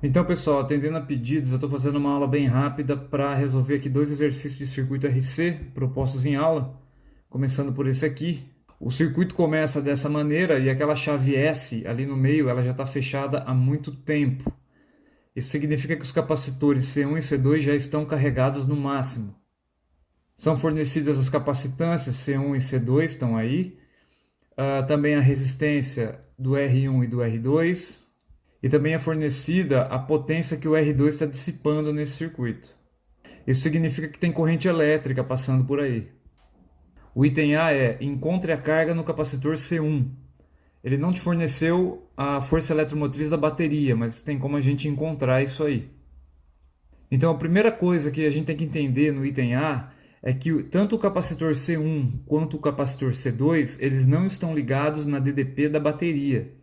Então, pessoal, atendendo a pedidos, eu estou fazendo uma aula bem rápida para resolver aqui dois exercícios de circuito RC propostos em aula, começando por esse aqui. O circuito começa dessa maneira e aquela chave S ali no meio, ela já está fechada há muito tempo. Isso significa que os capacitores C1 e C2 já estão carregados no máximo. São fornecidas as capacitâncias C1 e C2, estão aí. Também a resistência do R1 e do R2. E também é fornecida a potência que o R2 está dissipando nesse circuito. Isso significa que tem corrente elétrica passando por aí. O item A é: encontre a carga no capacitor C1. Ele não te forneceu a força eletromotriz da bateria, mas tem como a gente encontrar isso aí. Então a primeira coisa que a gente tem que entender no item A é que tanto o capacitor C1 quanto o capacitor C2, eles não estão ligados na DDP da bateria.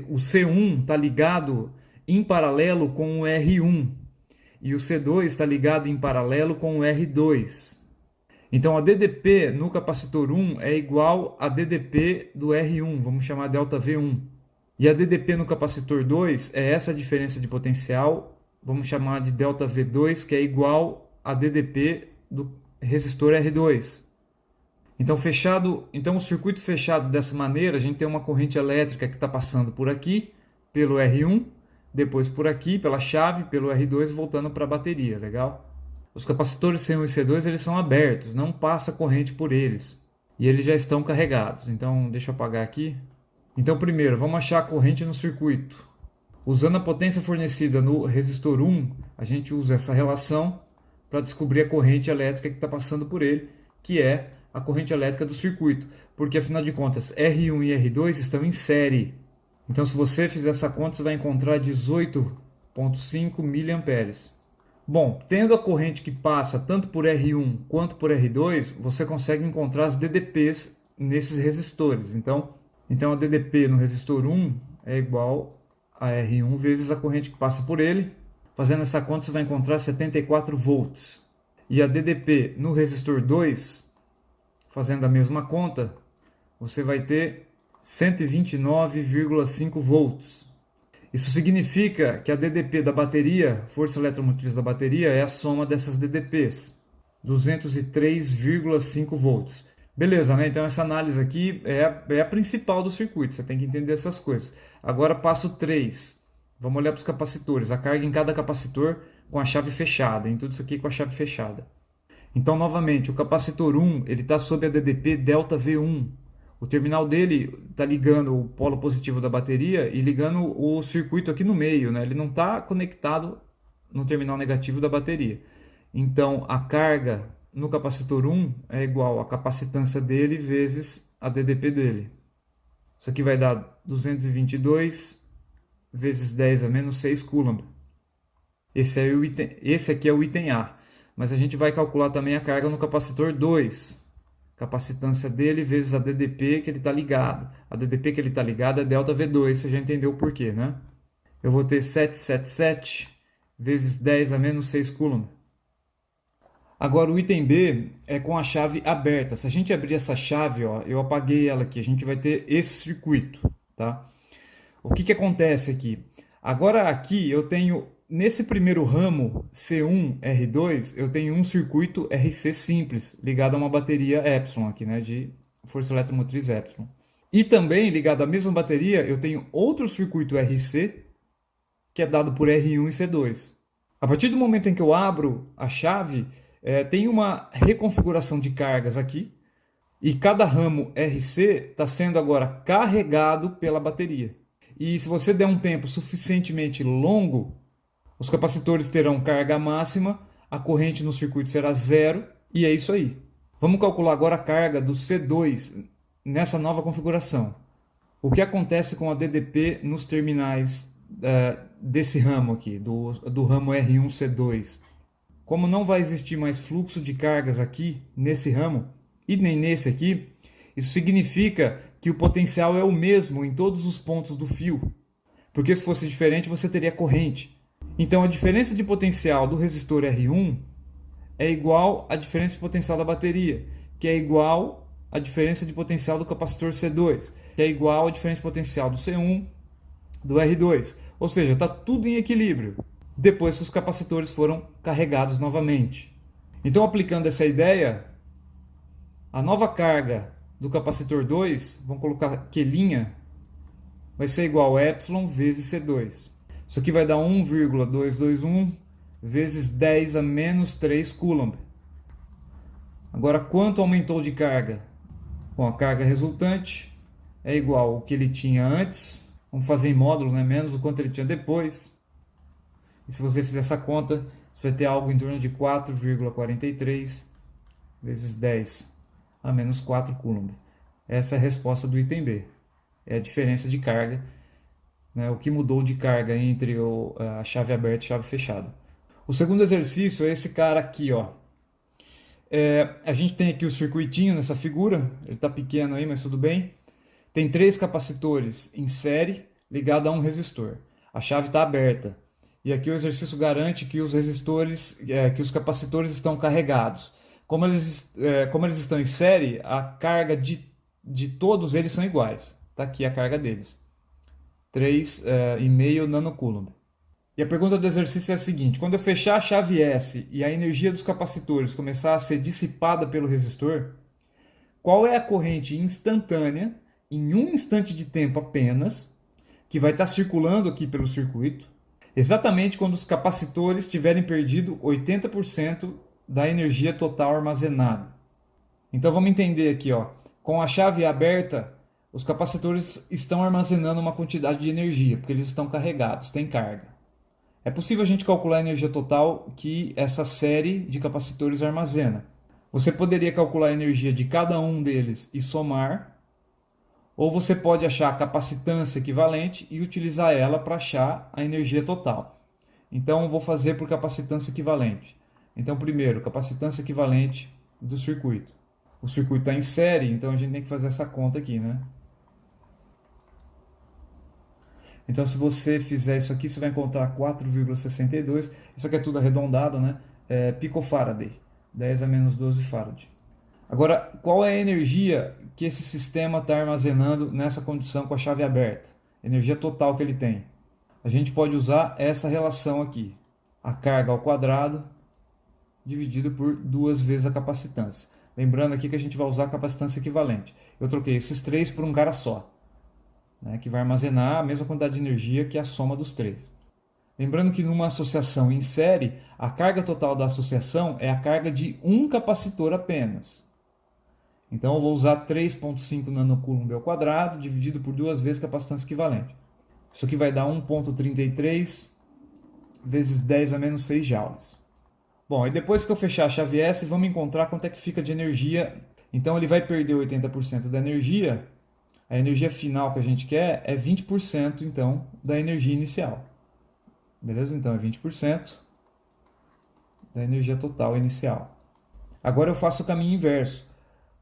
O C1 está ligado em paralelo com o R1 e o C2 está ligado em paralelo com o R2. Então a DDP no capacitor 1 é igual a DDP do R1, vamos chamar delta V1. E a DDP no capacitor 2 é essa diferença de potencial, vamos chamar de delta V2, que é igual a DDP do resistor R2. Então o circuito fechado dessa maneira, a gente tem uma corrente elétrica que está passando por aqui, pelo R1, depois por aqui, pela chave, pelo R2, voltando para a bateria, legal? Os capacitores C1 e C2 eles são abertos, não passa corrente por eles, e eles já estão carregados. Então, deixa eu apagar aqui. Então, primeiro, vamos achar a corrente no circuito. Usando a potência fornecida no resistor 1, a gente usa essa relação para descobrir a corrente elétrica que está passando por ele, que é a corrente elétrica do circuito, porque afinal de contas R1 e R2 estão em série. Então se você fizer essa conta, você vai encontrar 18,5 mA. Bom, tendo a corrente que passa tanto por R1 quanto por R2, você consegue encontrar as DDPs nesses resistores. Então a DDP no resistor 1 é igual a R1 vezes a corrente que passa por ele. Fazendo essa conta, você vai encontrar 74 volts. E a DDP no resistor 2, fazendo a mesma conta, você vai ter 129,5 volts. Isso significa que a DDP da bateria, força eletromotriz da bateria, é a soma dessas DDPs, 203,5 volts. Beleza, né? Então essa análise aqui é a principal do circuito, você tem que entender essas coisas. Agora passo 3. Vamos olhar para os capacitores, a carga em cada capacitor com a chave fechada, em tudo isso aqui com a chave fechada. Então, novamente, o capacitor 1 está sob a DDP delta V1. O terminal dele está ligando o polo positivo da bateria e ligando o circuito aqui no meio, né? Ele não está conectado no terminal negativo da bateria. Então, a carga no capacitor 1 é igual a capacitância dele vezes a DDP dele. Isso aqui vai dar 222 vezes 10 a menos 6 coulomb. Esse aqui é o item A. Mas a gente vai calcular também a carga no capacitor 2. Capacitância dele vezes a DDP que ele está ligado. A DDP que ele está ligado é delta V2, você já entendeu o porquê, né? Eu vou ter 777 vezes 10 a menos 6 coulomb. Agora o item B é com a chave aberta. Se a gente abrir essa chave, ó, eu apaguei ela aqui, a gente vai ter esse circuito, tá? O que acontece aqui? Agora aqui eu tenho, nesse primeiro ramo C1, R2, eu tenho um circuito RC simples, ligado a uma bateria Epsilon aqui, né, de força eletromotriz Epsilon. E também, ligado à mesma bateria, eu tenho outro circuito RC, que é dado por R1 e C2. A partir do momento em que eu abro a chave, tem uma reconfiguração de cargas aqui, e cada ramo RC está sendo agora carregado pela bateria. E se você der um tempo suficientemente longo, os capacitores terão carga máxima, a corrente no circuito será zero, e é isso aí. Vamos calcular agora a carga do C2 nessa nova configuração. O que acontece com a DDP nos terminais desse ramo aqui, do ramo R1C2? Como não vai existir mais fluxo de cargas aqui nesse ramo, e nem nesse aqui, isso significa que o potencial é o mesmo em todos os pontos do fio. Porque se fosse diferente, você teria corrente. Então a diferença de potencial do resistor R1 é igual à diferença de potencial da bateria, que é igual à diferença de potencial do capacitor C2, que é igual à diferença de potencial do C1, do R2. Ou seja, está tudo em equilíbrio, depois que os capacitores foram carregados novamente. Então, aplicando essa ideia, a nova carga do capacitor 2, vamos colocar Q', vai ser igual a ε vezes C2. Isso aqui vai dar 1,221 vezes 10 a menos 3 Coulomb. Agora, quanto aumentou de carga? Bom, a carga resultante é igual ao que ele tinha antes. Vamos fazer em módulo, né? Menos o quanto ele tinha depois. E se você fizer essa conta, você vai ter algo em torno de 4,43 vezes 10 a menos 4 Coulomb. Essa é a resposta do item B. É a diferença de carga, né? O que mudou de carga entre a chave aberta e a chave fechada. O segundo exercício é esse cara aqui, ó. A gente tem aqui o circuitinho nessa figura, ele está pequeno aí, mas tudo bem. Tem 3 capacitores em série ligados a um resistor. A chave está aberta. E aqui o exercício garante que os resistores, que os capacitores estão carregados. Como eles estão em série, a carga de todos eles são iguais. Está aqui a carga deles. 3,5 nanocoulomb. E a pergunta do exercício é a seguinte: quando eu fechar a chave S e a energia dos capacitores começar a ser dissipada pelo resistor, qual é a corrente instantânea, em um instante de tempo apenas, que vai estar circulando aqui pelo circuito, exatamente quando os capacitores tiverem perdido 80% da energia total armazenada? Então vamos entender aqui, ó. Com a chave aberta, os capacitores estão armazenando uma quantidade de energia, porque eles estão carregados, têm carga. É possível a gente calcular a energia total que essa série de capacitores armazena. Você poderia calcular a energia de cada um deles e somar, ou você pode achar a capacitância equivalente e utilizar ela para achar a energia total. Então, vou fazer por capacitância equivalente. Então, primeiro, capacitância equivalente do circuito. O circuito está em série, então a gente tem que fazer essa conta aqui, né? Então, se você fizer isso aqui, você vai encontrar 4,62. Isso aqui é tudo arredondado, né? Picofaraday. 10 a menos 12 farad. Agora, qual é a energia que esse sistema está armazenando nessa condição com a chave aberta? Energia total que ele tem. A gente pode usar essa relação aqui. A carga ao quadrado dividido por 2 vezes a capacitância. Lembrando aqui que a gente vai usar a capacitância equivalente. Eu troquei esses 3 por um cara só, né, que vai armazenar a mesma quantidade de energia que a soma dos 3. Lembrando que numa associação em série, a carga total da associação é a carga de um capacitor apenas. Então eu vou usar 3,5 nanocoulomb ao quadrado dividido por 2 vezes capacitância equivalente. Isso aqui vai dar 1,33 vezes 10 a menos 6 joules. Bom, e depois que eu fechar a chave S, vamos encontrar quanto é que fica de energia. Então ele vai perder 80% da energia. A energia final que a gente quer é 20% então da energia inicial. Beleza? Então é 20% da energia total inicial. Agora eu faço o caminho inverso.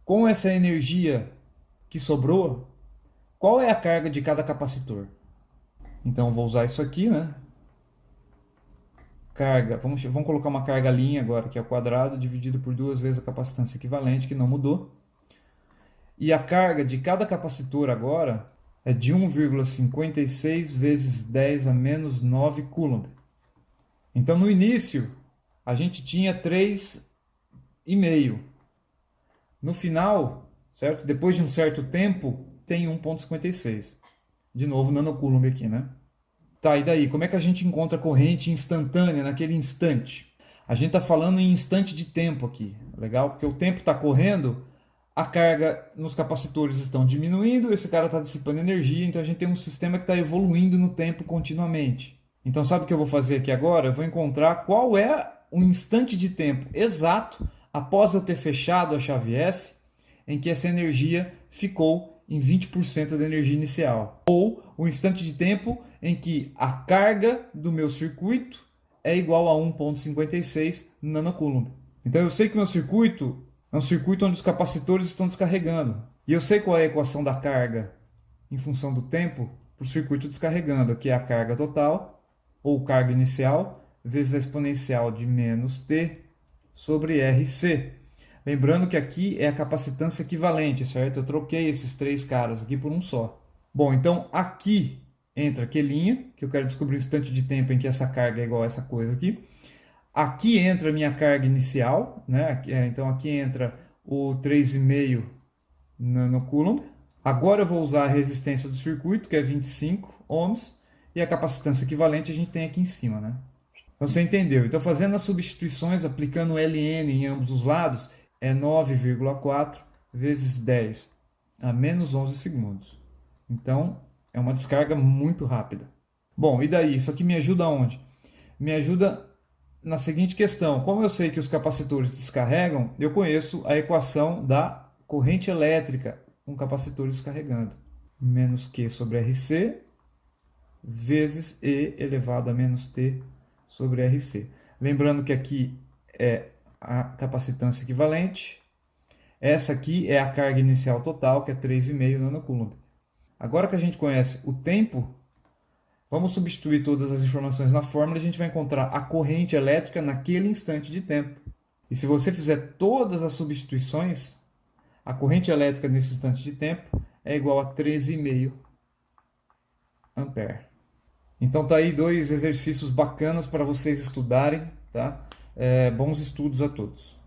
Com essa energia que sobrou, qual é a carga de cada capacitor? Então vou usar isso aqui, né? Carga, vamos colocar uma carga linha agora, que é o quadrado, dividido por 2 vezes a capacitância equivalente, que não mudou. E a carga de cada capacitor agora é de 1,56 vezes 10 a menos 9 Coulomb. Então, no início, a gente tinha 3,5. No final, certo? Depois de um certo tempo, tem 1,56. De novo, nanocoulomb aqui, né? Tá, e daí? Como é que a gente encontra corrente instantânea naquele instante? A gente está falando em instante de tempo aqui, legal? Porque o tempo está correndo, a carga nos capacitores estão diminuindo, esse cara está dissipando energia, então a gente tem um sistema que está evoluindo no tempo continuamente. Então sabe o que eu vou fazer aqui agora? Eu vou encontrar qual é o instante de tempo exato após eu ter fechado a chave S, em que essa energia ficou em 20% da energia inicial. Ou o instante de tempo em que a carga do meu circuito é igual a 1,56 nanocoulomb. Então eu sei que meu circuito é um circuito onde os capacitores estão descarregando. E eu sei qual é a equação da carga em função do tempo para o circuito descarregando, que é a carga total, ou carga inicial, vezes a exponencial de menos T sobre RC. Lembrando que aqui é a capacitância equivalente, certo? Eu troquei esses 3 caras aqui por um só. Bom, então aqui entra Q', que eu quero descobrir o instante de tempo em que essa carga é igual a essa coisa aqui. Aqui entra a minha carga inicial, né? Então aqui entra o 3,5 nanocoulomb. Agora eu vou usar a resistência do circuito, que é 25 ohms, e a capacitância equivalente a gente tem aqui em cima, né? Então você entendeu. Então fazendo as substituições, aplicando ln em ambos os lados, é 9,4 vezes 10 a menos 11 segundos. Então é uma descarga muito rápida. Bom, e daí? Isso aqui me ajuda onde? Me ajuda na seguinte questão: como eu sei que os capacitores descarregam, eu conheço a equação da corrente elétrica com capacitores descarregando. Menos Q sobre RC vezes E elevado a menos T sobre RC. Lembrando que aqui é a capacitância equivalente. Essa aqui é a carga inicial total, que é 3,5 nanocoulomb. Agora que a gente conhece o tempo, vamos substituir todas as informações na fórmula e a gente vai encontrar a corrente elétrica naquele instante de tempo. E se você fizer todas as substituições, a corrente elétrica nesse instante de tempo é igual a 13,5 ampere. Então tá aí dois exercícios bacanas para vocês estudarem, tá? Bons estudos a todos.